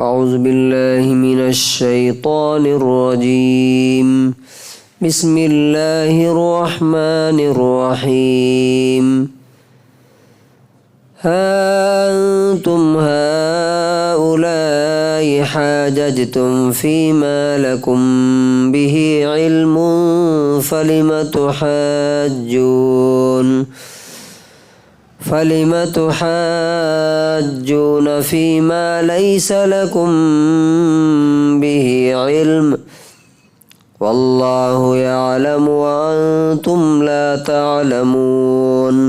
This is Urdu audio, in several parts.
اعوذ باللہ من الشیطان الرجیم بسم اللہ الرحمن الرحیم ها أنتم هؤلاء حاججتم فيما لكم به علم فلم تحاجون فيما ليس لكم به علم والله يعلم وأنتم لا تعلمون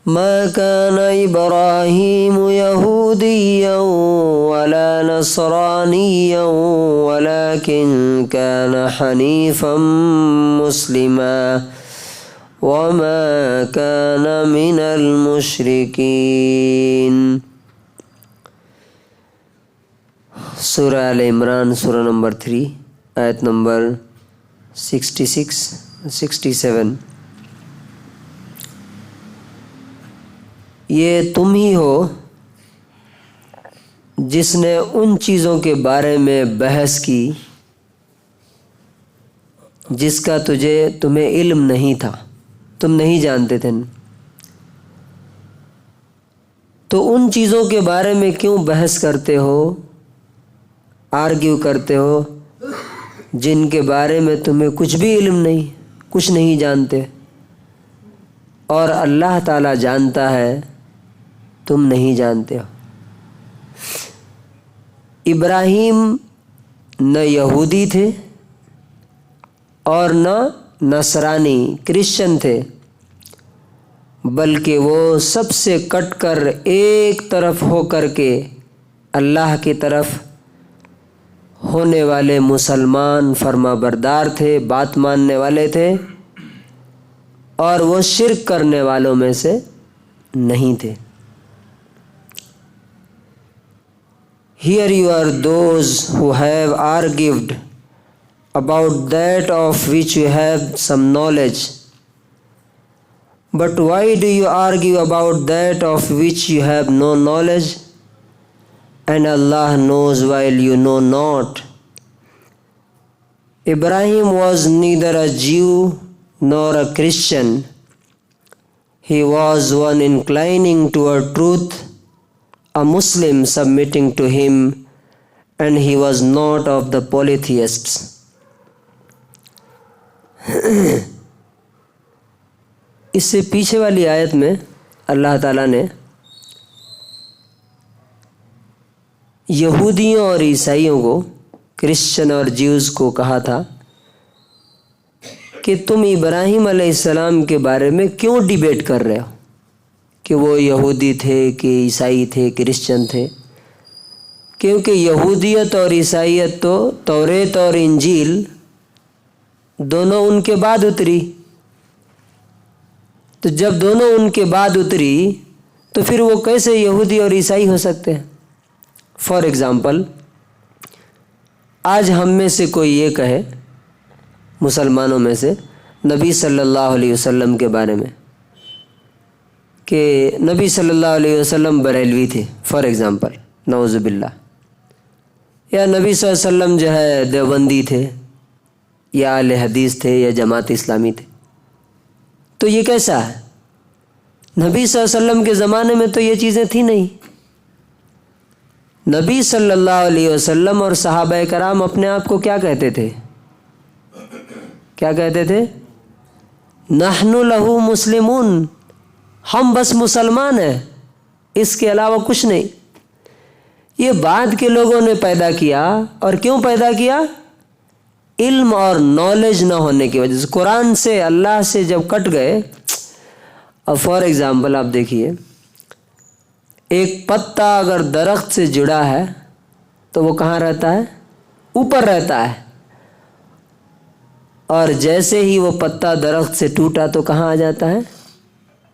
ما كان إبراهيم يهوديا ولا نصرانيا ولكن كان حنيفا مسلما وما كان من المشركين۔ سورہ آل عمران، سورہ نمبر 3، آیت نمبر 66-67۔ یہ تم ہی ہو جس نے ان چیزوں کے بارے میں بحث کی جس کا تمہیں علم نہیں تھا، تم نہیں جانتے تھے، تو ان چیزوں کے بارے میں کیوں بحث کرتے ہو، آرگیو کرتے ہو جن کے بارے میں تمہیں کچھ بھی علم نہیں، کچھ نہیں جانتے، اور اللہ تعالیٰ جانتا ہے، تم نہیں جانتے ہو۔ ابراہیم نہ یہودی تھے اور نہ نصرانی کرسچن تھے، بلکہ وہ سب سے کٹ کر ایک طرف ہو کر کے اللہ کی طرف ہونے والے مسلمان فرما بردار تھے، بات ماننے والے تھے، اور وہ شرک کرنے والوں میں سے نہیں تھے۔ Here you are those who have argued about that of which you have some knowledge. But why do you argue about that of which you have no knowledge? And Allah knows while you know not. Ibrahim was neither a Jew nor a Christian. He was one inclining toward truth, a Muslim submitting to him, and he was not of the polytheists. اس سے پیچھے والی آیت میں اللہ تعالیٰ نے یہودیوں اور عیسائیوں کو، کرسچن اور جیوز کو کہا تھا کہ تم ابراہیم علیہ السلام کے بارے میں کیوں ڈیبیٹ کر رہے ہو کہ وہ یہودی تھے کہ عیسائی تھے، کرسچن تھے، کیونکہ یہودیت اور عیسائیت تو توریت اور انجیل دونوں ان کے بعد اتری، تو جب دونوں ان کے بعد اتری تو پھر وہ کیسے یہودی اور عیسائی ہو سکتے ہیں؟ فار ایگزامپل، آج ہم میں سے کوئی یہ کہے، مسلمانوں میں سے، نبی صلی اللہ علیہ وسلم کے بارے میں کہ نبی صلی اللہ علیہ وسلم بریلوی تھے، فار ایگزامپل، نعوذ باللہ، یا نبی صلی اللہ علیہ وسلم جو ہے دیوبندی تھے، یا اہل حدیث تھے، یا جماعت اسلامی تھے، تو یہ کیسا ہے؟ نبی صلی اللہ علیہ وسلم کے زمانے میں تو یہ چیزیں تھیں نہیں۔ نبی صلی اللہ علیہ وسلم اور صحابہ کرام اپنے آپ کو کیا کہتے تھے؟ کیا کہتے تھے؟ نحن لہ مسلمون، ہم بس مسلمان ہیں، اس کے علاوہ کچھ نہیں۔ یہ بعد کے لوگوں نے پیدا کیا، اور کیوں پیدا کیا؟ علم اور نالج نہ ہونے کی وجہ سے۔ قرآن سے، اللہ سے جب کٹ گئے، اب فار ایگزامپل آپ دیکھیے، ایک پتا اگر درخت سے جڑا ہے تو وہ کہاں رہتا ہے؟ اوپر رہتا ہے، اور جیسے ہی وہ پتا درخت سے ٹوٹا تو کہاں آ جاتا ہے؟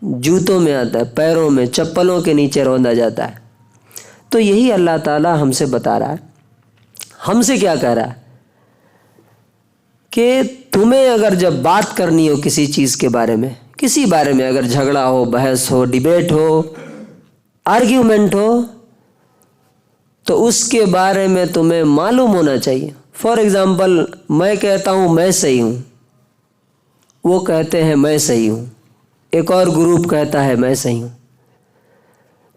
جوتوں میں آتا ہے، پیروں میں، چپلوں کے نیچے روندا جاتا ہے۔ تو یہی اللہ تعالیٰ ہم سے بتا رہا ہے، ہم سے کیا کہہ رہا ہے کہ تمہیں اگر جب بات کرنی ہو کسی چیز کے بارے میں، کسی بارے میں اگر جھگڑا ہو، بحث ہو، ڈیبیٹ ہو، آرگیومنٹ ہو، تو اس کے بارے میں تمہیں معلوم ہونا چاہیے. فار ایگزامپل میں کہتا ہوں میں صحیح ہوں، وہ کہتے ہیں میں صحیح ہوں، ایک اور گروپ کہتا ہے میں صحیح ہوں.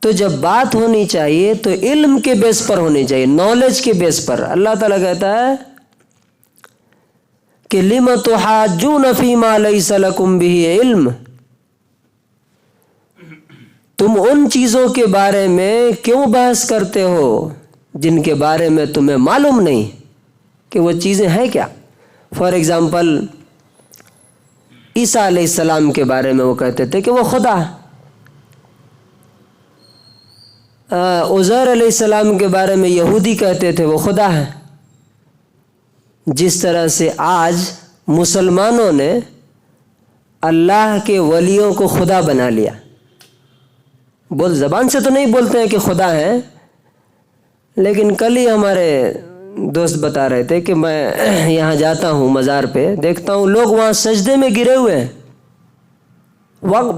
تو جب بات ہونی چاہیے تو علم کے بیس پر ہونی چاہیے، نالج کے بیس پر. اللہ تعالیٰ کہتا ہے کہ لِمَ تُحَاجُّونَ فِي مَا لَيْسَ لَكُمْ بِهِ علم. تم ان چیزوں کے بارے میں کیوں بحث کرتے ہو جن کے بارے میں تمہیں معلوم نہیں کہ وہ چیزیں ہیں کیا. فار ایگزامپل عیسیٰ علیہ السلام کے بارے میں وہ کہتے تھے کہ وہ خدا ہے. عزیر علیہ السلام کے بارے میں یہودی کہتے تھے وہ خدا ہے. جس طرح سے آج مسلمانوں نے اللہ کے ولیوں کو خدا بنا لیا. زبان سے تو نہیں بولتے ہیں کہ خدا ہیں، لیکن کل ہی ہمارے دوست بتا رہے تھے کہ میں یہاں جاتا ہوں مزار پہ، دیکھتا ہوں لوگ وہاں سجدے میں گرے ہوئے ہیں،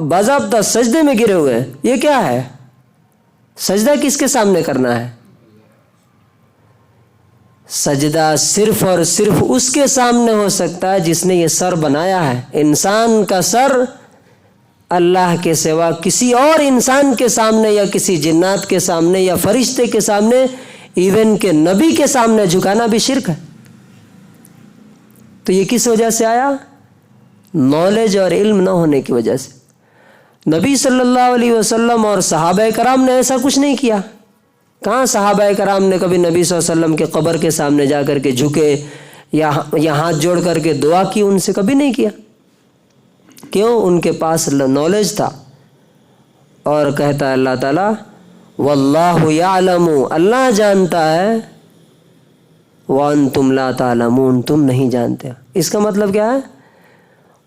باضابطہ سجدے میں گرے ہوئے ہیں. یہ کیا ہے؟ سجدہ کس کے سامنے کرنا ہے؟ سجدہ صرف اور صرف اس کے سامنے ہو سکتا ہے جس نے یہ سر بنایا ہے. انسان کا سر اللہ کے سوا کسی اور انسان کے سامنے یا کسی جنات کے سامنے یا فرشتے کے سامنے، ایون کہ نبی کے سامنے جھکانا بھی شرک ہے. تو یہ کس وجہ سے آیا؟ نالج اور علم نہ ہونے کی وجہ سے. نبی صلی اللہ علیہ وسلم اور صحابہ کرام نے ایسا کچھ نہیں کیا. کہاں صحابہ کرام نے کبھی نبی صلی اللہ علیہ وسلم کے قبر کے سامنے جا کر کے جھکے یا ہاتھ جوڑ کر کے دعا کی؟ ان سے کبھی نہیں کیا. کیوں؟ ان کے پاس نالج تھا. اور کہتا ہے اللہ تعالیٰ واللہ یعلم، اللہ جانتا ہے، وانتم لا تعلمون، تم نہیں جانتے. اس کا مطلب کیا ہے؟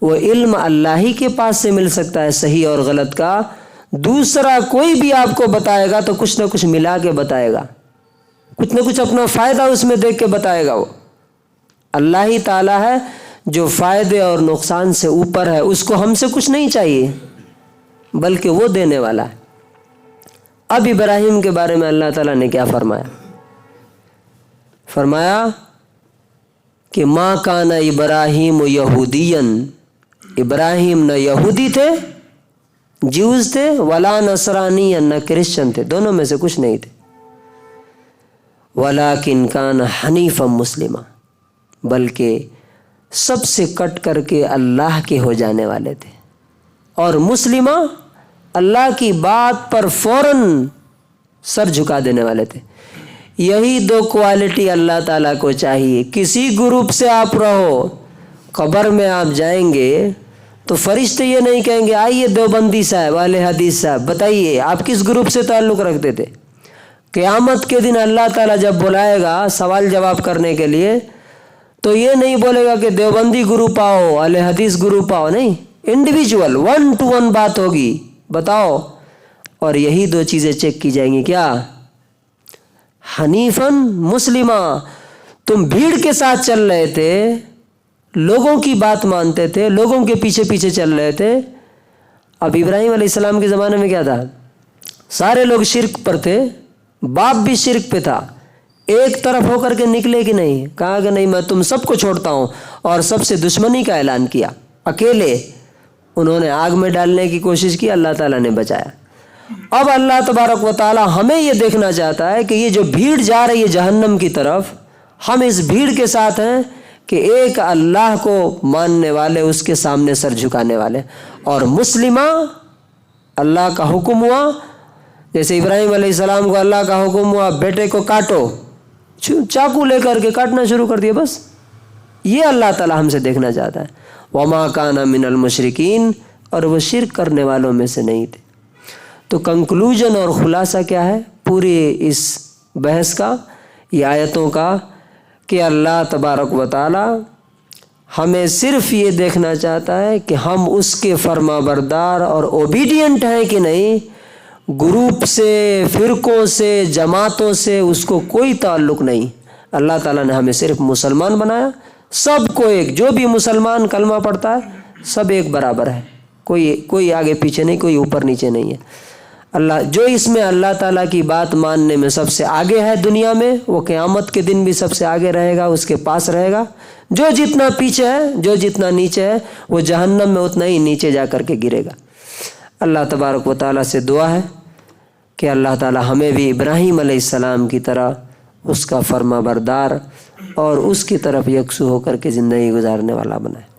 وہ علم اللہ ہی کے پاس سے مل سکتا ہے صحیح اور غلط کا. دوسرا کوئی بھی آپ کو بتائے گا تو کچھ نہ کچھ ملا کے بتائے گا، کچھ نہ کچھ اپنا فائدہ اس میں دیکھ کے بتائے گا. وہ اللہ ہی تعالیٰ ہے جو فائدے اور نقصان سے اوپر ہے. اس کو ہم سے کچھ نہیں چاہیے بلکہ وہ دینے والا ہے. اب ابراہیم کے بارے میں اللہ تعالیٰ نے کیا فرمایا؟ فرمایا کہ ما کان ابراہیم یہودین، ابراہیم نہ یہودی تھے، جیوز تھے، ولا نصرانی، نہ کرسچن تھے، دونوں میں سے کچھ نہیں تھے. ولیکن کان حنیفا مسلما، بلکہ سب سے کٹ کر کے اللہ کے ہو جانے والے تھے. اور مسلمہ، اللہ کی بات پر فوراً سر جھکا دینے والے تھے. یہی دو کوالٹی اللہ تعالیٰ کو چاہیے. کسی گروپ سے آپ رہو، قبر میں آپ جائیں گے تو فرشتے یہ نہیں کہیں گے آئیے دیوبندی صاحب، اہل حدیث صاحب بتائیے آپ کس گروپ سے تعلق رکھتے تھے. قیامت کے دن اللہ تعالیٰ جب بلائے گا سوال جواب کرنے کے لیے تو یہ نہیں بولے گا کہ دیوبندی گروپ آؤ، اہل حدیث گروپ آؤ، نہیں، انڈیویجول 1 to 1 بات ہوگی. بتاؤ. اور یہی دو چیزیں چیک کی جائیں گی. کیا؟ حنیفاً مسلمہ. تم بھیڑ کے ساتھ چل رہے تھے، لوگوں کی بات مانتے تھے، لوگوں کے پیچھے پیچھے چل رہے تھے. اب ابراہیم علیہ السلام کے زمانے میں کیا تھا؟ سارے لوگ شرک پر تھے، باپ بھی شرک پہ تھا. ایک طرف ہو کر کے نکلے کہ نہیں؟ کہا کہ نہیں میں تم سب کو چھوڑتا ہوں، اور سب سے دشمنی کا اعلان کیا. اکیلے انہوں نے آگ میں ڈالنے کی کوشش کی، اللہ تعالیٰ نے بچایا. اب اللہ تبارک و تعالیٰ ہمیں یہ دیکھنا چاہتا ہے کہ یہ جو بھیڑ جا رہی ہے جہنم کی طرف، ہم اس بھیڑ کے ساتھ ہیں کہ ایک اللہ کو ماننے والے، اس کے سامنے سر جھکانے والے. اور مسلمہ، اللہ کا حکم ہوا، جیسے ابراہیم علیہ السلام کو اللہ کا حکم ہوا بیٹے کو کاٹو، چاقو لے کر کے کاٹنا شروع کر دیا. بس یہ اللہ تعالیٰ ہم سے دیکھنا چاہتا ہے. وما کان من المشرکین، اور وہ شرک کرنے والوں میں سے نہیں تھے. تو کنکلوژن اور خلاصہ کیا ہے پوری اس بحث کا، یہ آیتوں کا، کہ اللہ تبارک و تعالی ہمیں صرف یہ دیکھنا چاہتا ہے کہ ہم اس کے فرما بردار اور اوبیڈینٹ ہیں کہ نہیں. گروپ سے، فرقوں سے، جماعتوں سے اس کو کوئی تعلق نہیں. اللہ تعالیٰ نے ہمیں صرف مسلمان بنایا، سب کو ایک. جو بھی مسلمان کلمہ پڑھتا ہے سب ایک برابر ہے، کوئی آگے پیچھے نہیں، کوئی اوپر نیچے نہیں ہے. اللہ جو اس میں اللہ تعالیٰ کی بات ماننے میں سب سے آگے ہے دنیا میں، وہ قیامت کے دن بھی سب سے آگے رہے گا، اس کے پاس رہے گا۔ جو جتنا پیچھے ہے، جو جتنا نیچے ہے، وہ جہنم میں اتنا ہی نیچے جا کر کے گرے گا۔ اللہ تبارک و تعالیٰ سے دعا ہے کہ اللہ تعالیٰ ہمیں بھی ابراہیم علیہ السلام کی طرح اس کا فرما بردار اور اس کی طرف یکسو ہو کر کے زندگی گزارنے والا بنائے۔